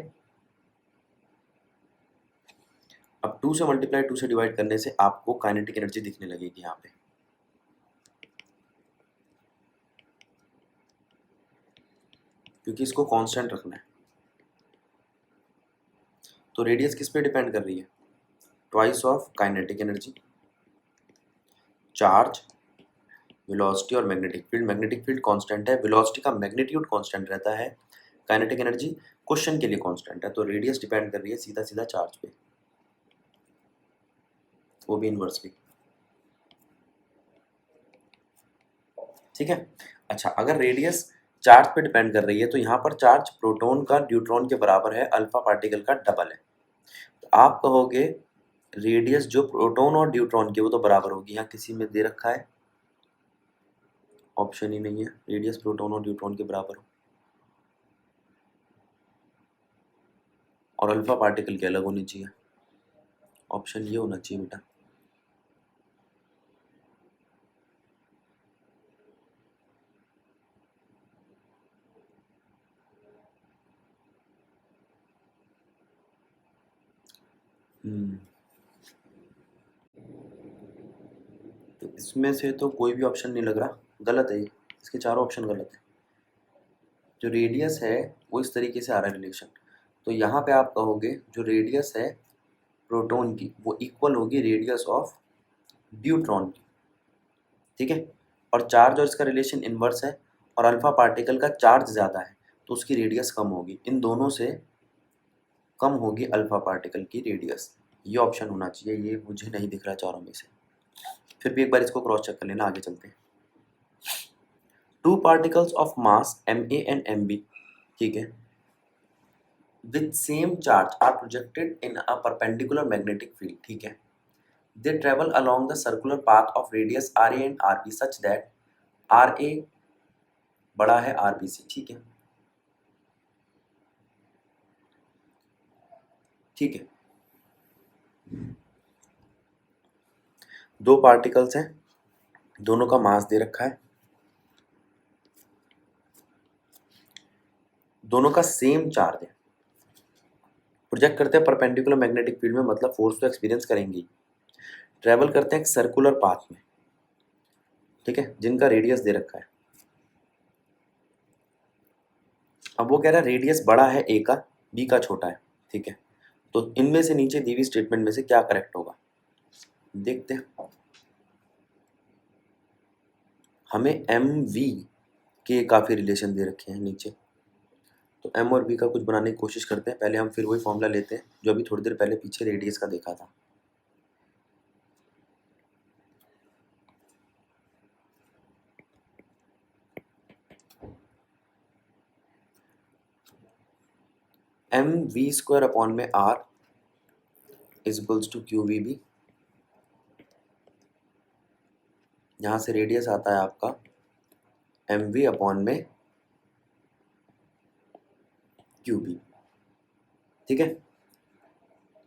अब 2 से मल्टीप्लाई 2 से डिवाइड करने से आपको काइनेटिक एनर्जी दिखने लगेगी यहाँ पे, क्योंकि इसको कांस्टेंट रखना है। तो रेडियस किस पे डिपेंड कर रही है, twice of kinetic energy, charge, velocity और magnetic field. Magnetic field constant है, वेलोसिटी का मैग्नीट्यूड कांस्टेंट रहता है, काइनेटिक एनर्जी क्वेश्चन के लिए कांस्टेंट है। तो रेडियस डिपेंड कर रही है सीधा सीधा चार्ज पे, वो भी इनवर्सली, ठीक है। अच्छा, अगर रेडियस चार्ज पे डिपेंड कर रही है तो यहाँ पर चार्ज प्रोटॉन का न्यूट्रॉन के बराबर है, अल्फा पार्टिकल का डबल है। तो आप कहोगे रेडियस जो प्रोटॉन और न्यूट्रॉन की वो तो बराबर होगी, यहाँ किसी में दे रखा है, ऑप्शन ही नहीं है रेडियस प्रोटॉन और न्यूट्रॉन के बराबर हो, और अल्फा पार्टिकल के अलग होनी चाहिए। ऑप्शन ये होना चाहिए बेटा। तो इसमें से तो कोई भी ऑप्शन नहीं लग रहा, गलत है ये, इसके चारों ऑप्शन गलत है। जो रेडियस है वो इस तरीके से आ रहा है रिलेशन, तो यहाँ पे आप कहोगे जो रेडियस है प्रोटॉन की वो इक्वल होगी रेडियस ऑफ न्यूट्रॉन की, ठीक है। और चार्ज और इसका रिलेशन इनवर्स है, और अल्फा पार्टिकल का चार्ज ज़्यादा है तो उसकी रेडियस कम होगी, इन दोनों से कम होगी अल्फा पार्टिकल की रेडियस। ये ऑप्शन होना चाहिए, ये मुझे नहीं दिख रहा चारों में से। फिर भी एक बार इसको क्रॉस चेक कर लेना, आगे चलते हैं। Two particles of mass M A and M B, ठीक है, with same charge are projected in a perpendicular magnetic field, ठीक है, they travel along the circular path of radius R A and R B such that R A बड़ा है आर बी से, ठीक है, ठीक है। दो पार्टिकल्स हैं, दोनों का मास दे रखा है, दोनों का सेम चार्ज है, प्रोजेक्ट करते हैं परपेंडिकुलर मैग्नेटिक फील्ड में, मतलब फोर्स तो एक्सपीरियंस करेंगे, ट्रेवल करते हैं एक सर्कुलर पाथ में, ठीक है, जिनका रेडियस दे रखा है। अब वो कह रहा है रेडियस बड़ा है ए का, बी का छोटा है, ठीक है, तो इनमें से नीचे दी हुई स्टेटमेंट में से क्या करेक्ट होगा, देखते हैं। हमें एम वी के काफ़ी रिलेशन दे रखे हैं नीचे, तो एम और बी का कुछ बनाने की कोशिश करते हैं। पहले हम फिर वही फॉर्मूला लेते हैं जो अभी थोड़ी देर पहले पीछे रेडियस का देखा था। एम वी स्क्वायर अपॉन में R is equals to Q V B, यहाँ से रेडियस आता है आपका एम वी अपॉन में क्यू बी, ठीक है।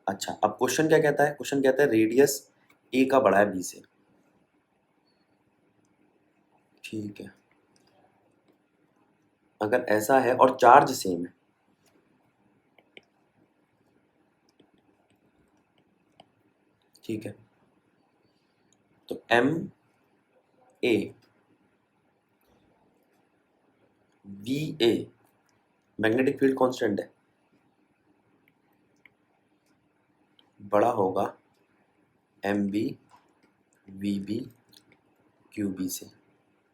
अच्छा, अब क्वेश्चन क्या कहता है, क्वेश्चन कहता है रेडियस ए का बड़ा है बी से, ठीक है, अगर ऐसा है और चार्ज सेम है, ठीक है, तो M A V A magnetic field constant है, बड़ा होगा M B V B Q B से,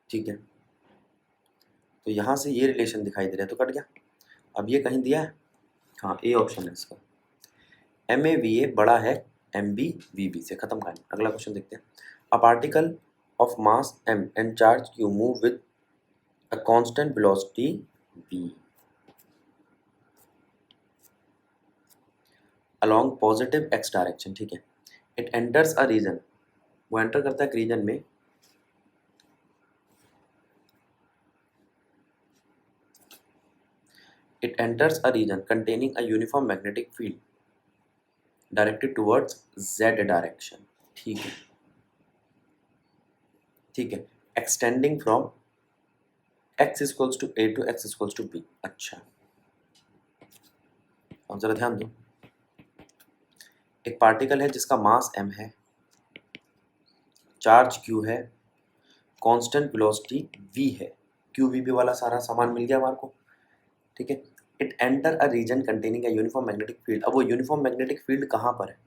ठीक है। तो यहाँ से ये रिलेशन दिखाई दे रहा है तो कट गया। अब ये कहीं दिया है, हाँ ए ऑप्शन है इसका, एम ए वी ए बड़ा है एम बी वी बी से, खत्म कहानी। अगला क्वेश्चन देखते हैं। A particle of mass M and charge Q move with a constant velocity v along positive x direction, ठीक है, इट एंटर्स अ रीजन, वो एंटर करता है एक रीजन में, it enters a region containing a uniform magnetic field directed towards z direction, ठीक है, ठीक है, extending from x equals to a to x equals to b। अच्छा, अब जरा ध्यान दो, एक पार्टिकल है जिसका मास m है, चार्ज q है, कांस्टेंट वेलोसिटी v है, q v b वाला सारा सामान मिल गया हमारे को, ठीक है। It enter a reason containing a uniform magnetic field, अब वो यूनिफॉर्म मैग्नेटिक फील्ड कहाँ पर है,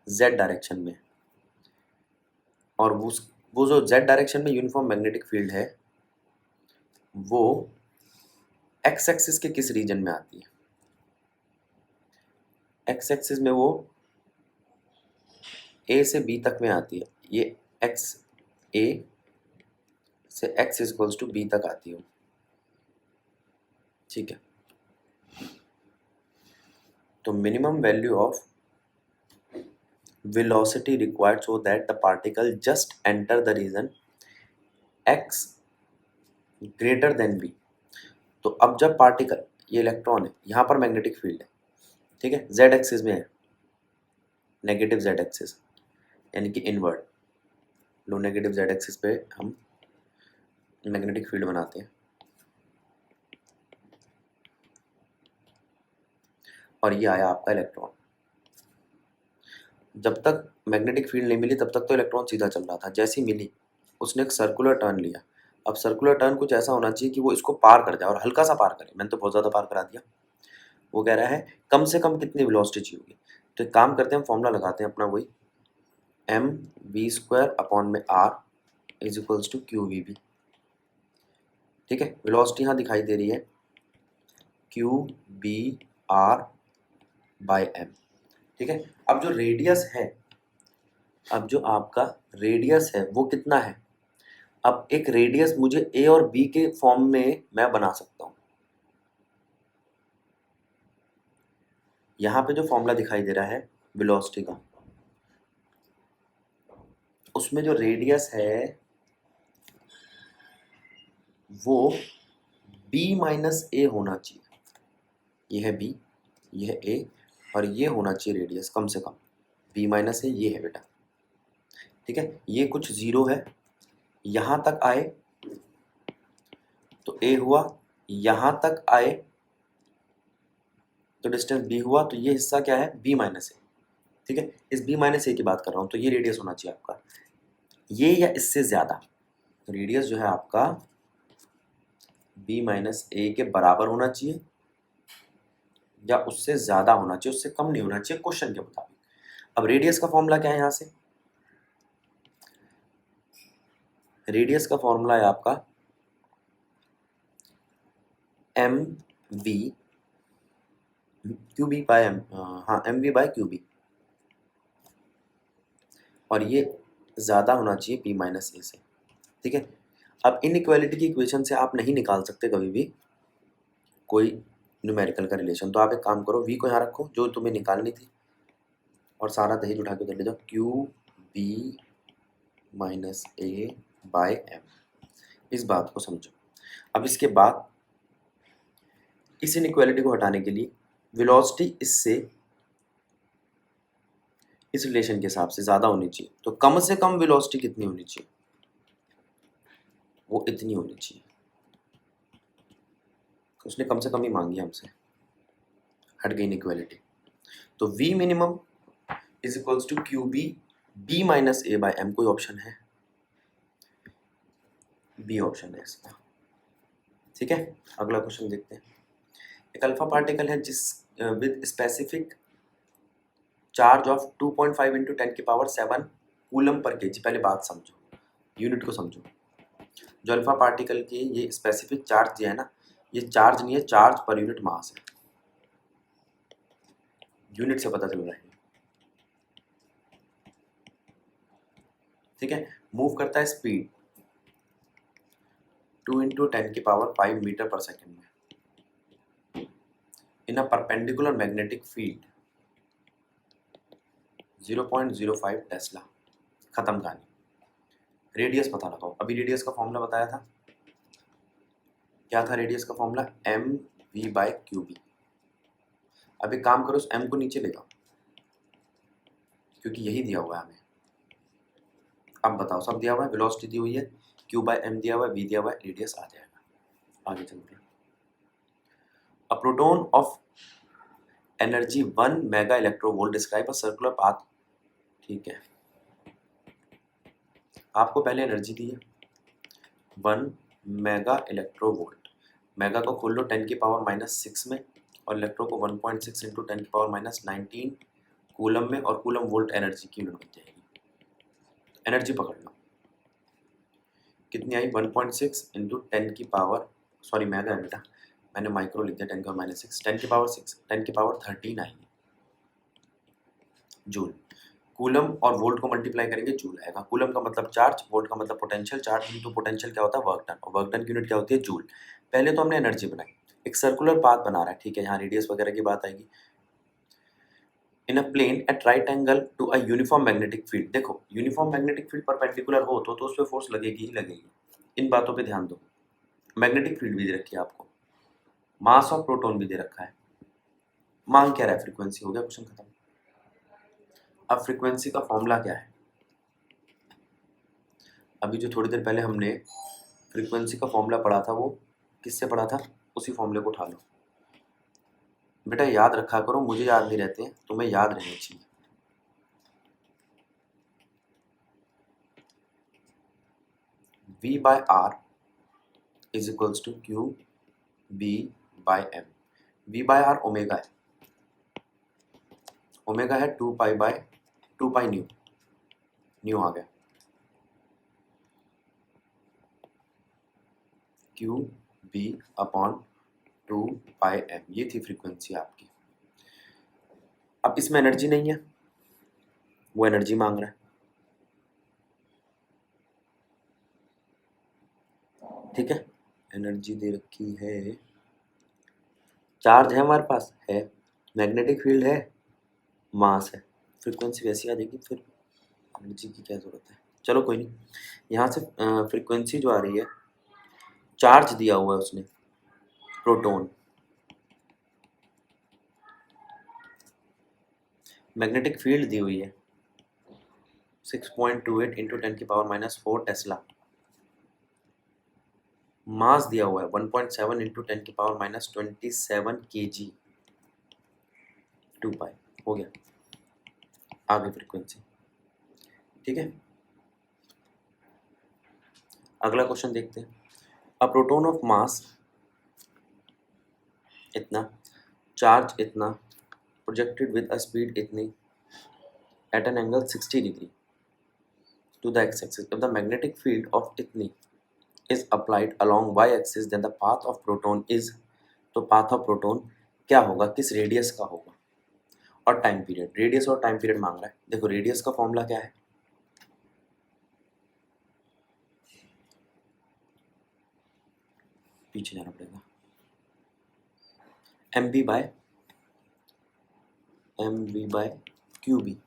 z डायरेक्शन में, और वो जो z डायरेक्शन में यूनिफॉर्म मैग्नेटिक फील्ड है वो x एक्सिस के किस रीजन में आती है, x एक्सिस में वो a से b तक में आती है, ये x a से x इक्वल्स टू b तक आती है, ठीक है। तो minimum value of velocity required so that the particle just enter the region x greater than b। तो अब जब पार्टिकल, ये इलेक्ट्रॉन है, यहाँ पर मैग्नेटिक फील्ड है, ठीक है, z एक्सिस में है, नेगेटिव z एक्सिस यानी कि इनवर्ड, लो नेगेटिव z एक्सिस पे हम मैग्नेटिक फील्ड बनाते हैं, और ये आया आपका इलेक्ट्रॉन। जब तक मैग्नेटिक फील्ड नहीं मिली तब तक तो इलेक्ट्रॉन सीधा चल रहा था, जैसी मिली उसने एक सर्कुलर टर्न लिया। अब सर्कुलर टर्न कुछ ऐसा होना चाहिए कि वो इसको पार कर जाए, और हल्का सा पार करे, मैंने तो बहुत ज़्यादा पार करा दिया। वो कह रहा है कम से कम कितनी वेलोसिटी चाहिए होगी, तो एक काम करते हैं, हम फॉर्मूला लगाते हैं अपना वही, एम वी स्क्वायर अपॉन में R is equals to Q V B, ठीक है। वेलोसिटी यहाँ दिखाई दे रही है Q B R by M, ठीक है। अब जो रेडियस है, अब जो आपका रेडियस है वो कितना है, अब एक रेडियस मुझे ए और बी के फॉर्म में मैं बना सकता हूँ, यहाँ पे जो फॉर्मूला दिखाई दे रहा है वेलोसिटी का, उसमें जो रेडियस है वो b माइनस ए होना चाहिए। ये है b, ये है a, और ये होना चाहिए रेडियस कम से कम b माइनस ए, ये है बेटा। ठीक है, ये कुछ जीरो है, यहाँ तक आए तो a हुआ, यहाँ तक आए तो डिस्टेंस b हुआ, तो ये हिस्सा क्या है b माइनस ए। ठीक है, इस b माइनस ए की बात कर रहा हूँ, तो ये रेडियस होना चाहिए आपका, ये या इससे ज़्यादा। रेडियस जो है आपका b माइनस ए के बराबर होना चाहिए या उससे ज़्यादा होना चाहिए, उससे कम नहीं होना चाहिए क्वेश्चन के मुताबिक। अब रेडियस का फॉर्मूला क्या है यहाँ से? रेडियस का फॉर्मूला है आपका M V Q B by M, हाँ M V by Q B, और ये ज़्यादा होना चाहिए p माइनस ए से। ठीक है, अब इनइक्वालिटी की इक्वेशन से आप नहीं निकाल सकते कभी भी कोई न्यूमेरिकल का रिलेशन, तो आप एक काम करो, v को यहाँ रखो जो तुम्हें निकालनी थी, और सारा दहेज उठा के उधर ले जाओ, Q B minus A by M. इस बात को समझो। अब इसके बाद इस इनइक्वालिटी को हटाने के लिए वेलोसिटी इससे इस रिलेशन के हिसाब से ज़्यादा होनी चाहिए, तो कम से कम वेलोसिटी कितनी होनी चाहिए? वो इतनी होनी चाहिए। उसने कम से कम ही मांगी हमसे, हट गई इनइक्वालिटी। तो v minimum is equals to Q B B minus A by M. कोई ऑप्शन है? बी ऑप्शन है इसका। ठीक है, अगला क्वेश्चन देखते हैं। एक अल्फा पार्टिकल है जिस with specific charge of 2.5 into 10 की पावर 7 कूलम पर केजी। पहले बात समझो, यूनिट को समझो। जो अल्फा पार्टिकल की ये स्पेसिफिक चार्ज दिया है ना, ये चार्ज नहीं है, चार्ज पर यूनिट मास है। यूनिट से पता चल रहा है। ठीक है, मूव करता है स्पीड 2 इंटू 10 की पावर 5 मीटर पर सेकेंड में in a perpendicular magnetic field 0.05 tesla. खत्म कहानी। रेडियस पता लगाओ। अभी रेडियस का फॉर्मूला बताया था, क्या था रेडियस का formula? M V by Q B. अब एक काम करो, उस एम को नीचे ले जाओ क्योंकि यही दिया हुआ है हमें। अब बताओ, सब दिया हुआ है, वेलोसिटी दी हुई है, क्यू बाय एम दिया हुआ है, वी दिया हुआ है, रेडियस आ जाएगा। आगे चलते हैं। A proton of energy 1 mega electronvolt describe a circular path. ठीक है, आपको पहले एनर्जी दी है 1 मेगा इलेक्ट्रोवोल्ट। मेगा को खोल लो 10 की पावर -6 में, और इलेक्ट्रो को 1.6 इंटू 10 की पावर -19 कूलम में, और कूलम वोल्ट एनर्जी की यूनिट बन जाएगी। एनर्जी पकड़ लो कितनी आई, 1.6 इंटू 10 की पावर, सॉरी मेगा है बेटा, मैंने माइक्रो लिख दिया, 10 की पावर -6, 10 की पावर 6, 10 की पावर 13 आएगी जूल। कूलम और वोल्ट को मल्टीप्लाई करेंगे, जूल आएगा। कूलम का मतलब चार्ज, वोल्ट का मतलब पोटेंशियल, चार्ज इंटू पोटेंशियल क्या होता है, वर्क डन, और वर्क डन की यूनिट क्या होती है, जूल। पहले तो हमने एनर्जी बनाई, एक सर्कुलर पाथ बना रहा है, ठीक है, यहाँ रेडियस वगैरह की बात आएगी। In a plane at right angle to a uniform magnetic field. देखो, यूनिफॉर्म मैग्नेटिक फील्ड परपेंडिकुलर हो तो उस पर फोर्स लगेगी ही लगेगी। इन बातों पे ध्यान दो। मैग्नेटिक फील्ड भी दे रखी है आपको, मास ऑफ प्रोटॉन भी दे रखा है, मांग क्या रहा है, फ्रीक्वेंसी। हो गया क्वेश्चन खत्म। अब फ्रीक्वेंसी का फॉर्मूला क्या है? अभी जो थोड़ी देर पहले हमने फ्रीक्वेंसी का फॉर्मूला पढ़ा था, वो किससे पढ़ा था? उसी फॉर्मूले को उठा लो बेटा, याद रखा करो, मुझे याद नहीं रहते हैं, तुम्हें याद रहने चाहिए। V by are is equals to Q B by m. V by r omega है, ओमेगा है 2 पाई न्यू, न्यू आ गया, q B upon 2 pi m, ये थी फ्रीक्वेंसी आपकी। अब इसमें एनर्जी नहीं है, वो एनर्जी मांग रहा है। ठीक है, एनर्जी दे रखी है, चार्ज है हमारे पास है, मैग्नेटिक फील्ड है, मास है, फ्रीक्वेंसी वैसी आ जाएगी, फिर एनर्जी की क्या ज़रूरत है। चलो कोई नहीं, यहाँ से फ्रीक्वेंसी जो आ रही है, चार्ज दिया हुआ है उसने, प्रोटॉन, मैग्नेटिक फील्ड दी हुई है 6.28 इंटू 10⁻⁻4 टेस्ला, मास दिया हुआ है 1.7 इंटू 10⁻⁻27 kg, 2 पाई, हो गया, आगे फ्रीक्वेंसी। ठीक है, अगला क्वेश्चन देखते हैं। अ प्रोटोन ऑफ मास इतना, चार्ज इतना, प्रोजेक्टेड विद अ स्पीड इतनी, at an angle 60 degree to the x-axis. If the magnetic field of itni is applied along y-axis, then the path of proton is, तो path of proton क्या होगा, किस रेडियस का होगा, और टाइम पीरियड, रेडियस और टाइम पीरियड मांग रहा है। देखो रेडियस का फॉर्मूला क्या है, पीछे जाना पड़ेगा, mv बाय क्यूबी,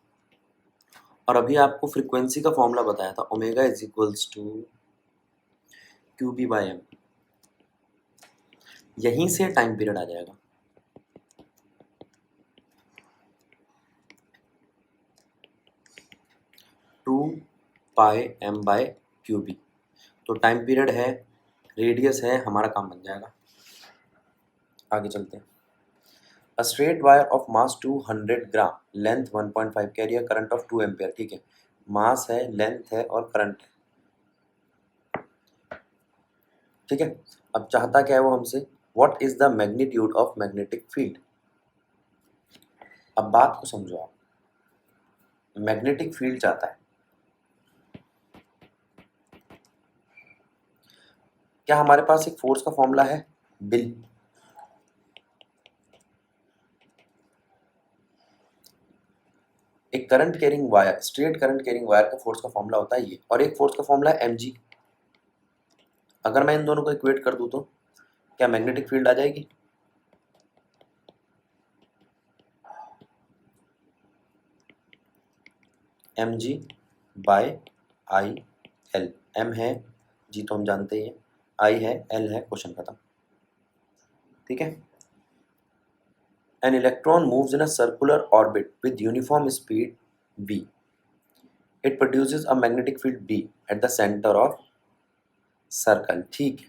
और अभी आपको फ्रीक्वेंसी का फॉर्मूला बताया था, omega is equals to Q B by M, यहीं से टाइम पीरियड आ जाएगा। Two pi M by Q B, तो टाइम पीरियड है, रेडियस है, हमारा काम बन जाएगा। आगे चलते हैं। A straight wire of mass 200 gram, length 1.5, career current of 2 ampere. ठीक है, मास है, लेंथ है और करंट है। ठीक है, अब चाहता क्या है वो हमसे, what is the magnitude of magnetic field. अब बात को समझो आप, मैग्नेटिक फील्ड चाहता है, क्या हमारे पास एक फोर्स का फॉर्मूला है, बिल, एक current carrying wire, straight current carrying wire का फोर्स का फॉर्मूला होता है ये, और एक फोर्स का फॉर्मूला है mg। अगर मैं इन दोनों को इक्वेट कर दूं तो क्या मैग्नेटिक फील्ड आ जाएगी, mg by I L, m है जी तो हम जानते ही हैं, I है, L है, क्वेश्चन खत्म। ठीक है, an electron moves in a circular orbit with uniform speed v, it produces a magnetic field b at the center of circle. ठीक है,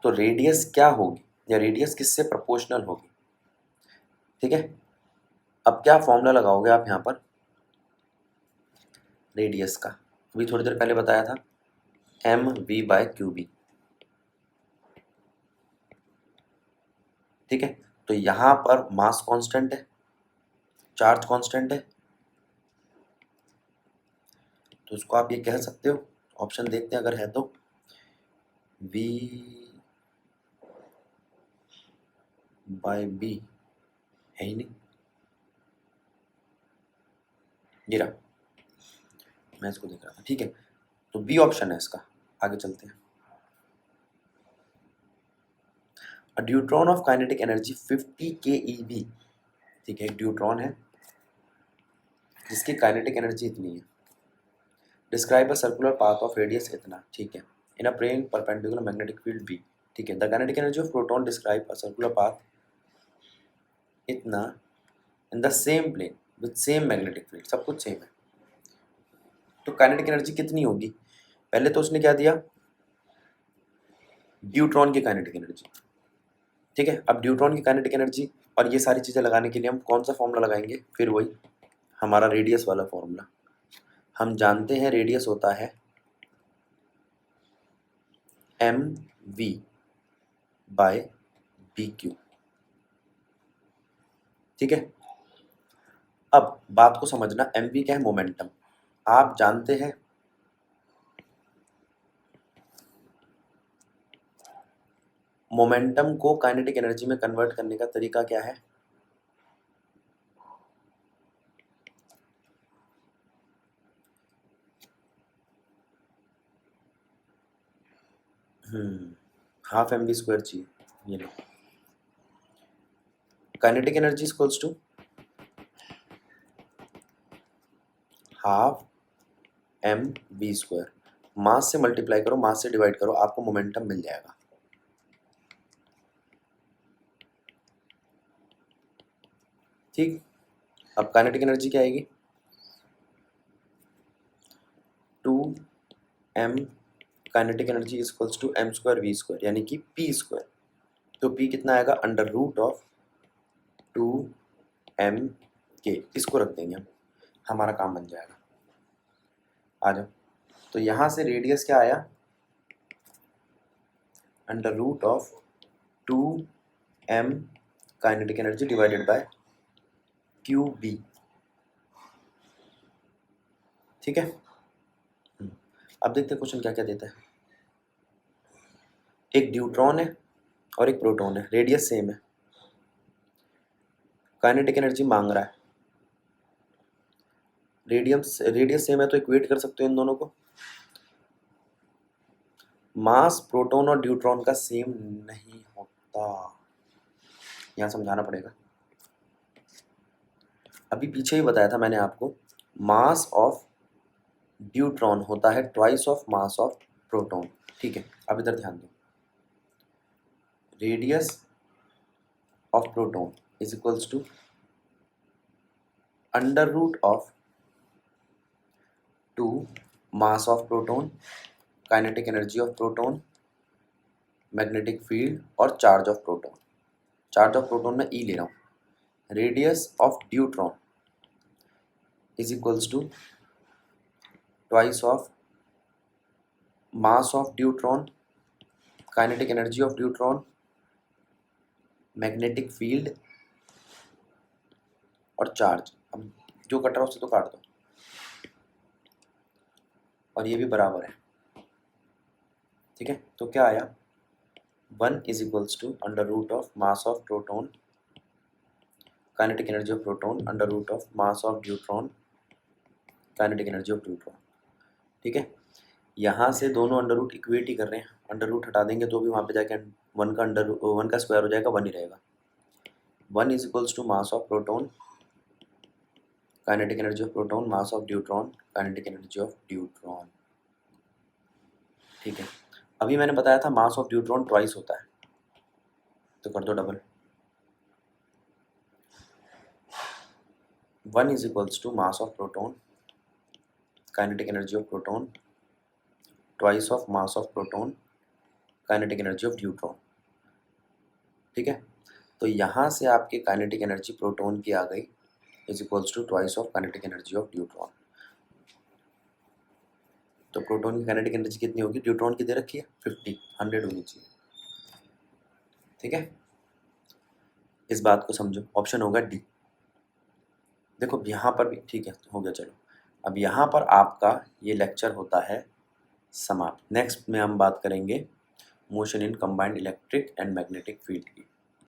तो रेडियस क्या होगी, या रेडियस किससे प्रोपोर्शनल होगी। ठीक है, अब क्या फॉर्मूला लगाओगे आप यहाँ पर रेडियस का, अभी थोड़ी देर पहले बताया था, M V by Q B. ठीक है, तो यहाँ पर मास कांस्टेंट है, चार्ज कांस्टेंट है, तो उसको आप ये कह सकते हो, ऑप्शन देखते हैं अगर है तो, v बाय बी, है ही नहीं, ये रहा, मैं इसको देख रहा था। ठीक है, तो बी ऑप्शन है इसका। आगे चलते हैं। A deuteron of kinetic energy 50 keV। ठीक है, एक ड्यूट्रॉन है जिसकी काइनेटिक एनर्जी इतनी है, describe a circular path of radius इतना। ठीक है, in a plane perpendicular magnetic field B. ठीक है, the kinetic energy of proton describe a circular path इतना in the same plane with same magnetic field, सब कुछ सेम है, तो काइनेटिक एनर्जी कितनी होगी। पहले तो उसने क्या दिया, ड्यूट्रॉन की काइनेटिक एनर्जी। ठीक है, अब ड्यूट्रॉन की काइनेटिक एनर्जी और ये सारी चीज़ें लगाने के लिए हम कौन सा फॉर्मूला लगाएंगे, फिर वही हमारा रेडियस वाला फॉर्मूला। हम जानते हैं रेडियस होता है M V by B Q. ठीक है, अब बात को समझना, एम वी क्या है, मोमेंटम। आप जानते हैं मोमेंटम को काइनेटिक एनर्जी में कन्वर्ट करने का तरीका क्या है, हाफ एम वी स्क्वायर चाहिए, ये लो, kinetic energy equals to half mv², mass से मल्टीप्लाई करो, मास से डिवाइड करो, आपको मोमेंटम मिल जाएगा। ठीक, अब काइनेटिक एनर्जी क्या आएगी? 2m kinetic energy equals to m²v², यानी कि p²। तो p कितना आएगा? अंडर रूट ऑफ 2mk, इसको रख देंगे हम, हमारा काम बन जाएगा। आ जाओ, तो यहाँ से रेडियस क्या आया? Under root of 2m kinetic energy divided by QB। ठीक है, अब देखते हैं क्वेश्चन क्या क्या देता है। एक न्यूट्रॉन है और एक प्रोटॉन है, रेडियस सेम है, काइनेटिक एनर्जी मांग रहा है। रेडियस सेम है तो इक्वेट कर सकते हो इन दोनों को। मास प्रोटॉन और न्यूट्रॉन का सेम नहीं होता, यहाँ समझाना पड़ेगा। अभी पीछे ही बताया था मैंने आपको, मास ऑफ न्यूट्रॉन होता है twice of mass of proton. ठीक है, अब इधर ध्यान दो, radius of proton is equals to under root of 2 mass of proton, kinetic energy of proton, magnetic field और charge of proton. Charge of proton में ई ले रहा हूँ। Radius of neutron is equals to twice of mass of neutron, kinetic energy of neutron, magnetic field और चार्ज। अब जो कट रहा है उससे तो काट दो, और ये भी बराबर है। ठीक है, तो क्या आया? 1 is equals to under root of mass of proton, kinetic energy of proton, under root of mass of neutron, kinetic energy of neutron. ठीक है, यहाँ से दोनों अंडर रूट इक्वेट ही कर रहे हैं, अंडर रूट हटा देंगे तो भी वहाँ पे जाके 1 का स्क्वायर हो जाएगा, 1 ही रहेगा। 1 is equals to mass of proton, kinetic energy of proton, mass of neutron, kinetic energy of neutron. ठीक है, अभी मैंने बताया था मास ऑफ न्यूट्रॉन ट्वाइस होता है, तो कर दो double. 1 is equals to mass of proton, kinetic energy of proton, twice of mass of proton, kinetic energy of neutron. ठीक है, तो यहाँ से आपकी काइनेटिक एनर्जी प्रोटॉन की आ गई is equals to twice of kinetic energy of neutron. तो प्रोटॉन की काइनेटिक एनर्जी कितनी होगी? न्यूट्रॉन की दे रखी है 50, 100 होनी चाहिए। ठीक है, इस बात को समझो, ऑप्शन होगा डी। देखो यहाँ पर भी ठीक है, हो गया। चलो, अब यहाँ पर आपका ये लेक्चर होता है समाप्त। नेक्स्ट में हम बात करेंगे motion in combined electric and magnetic field की।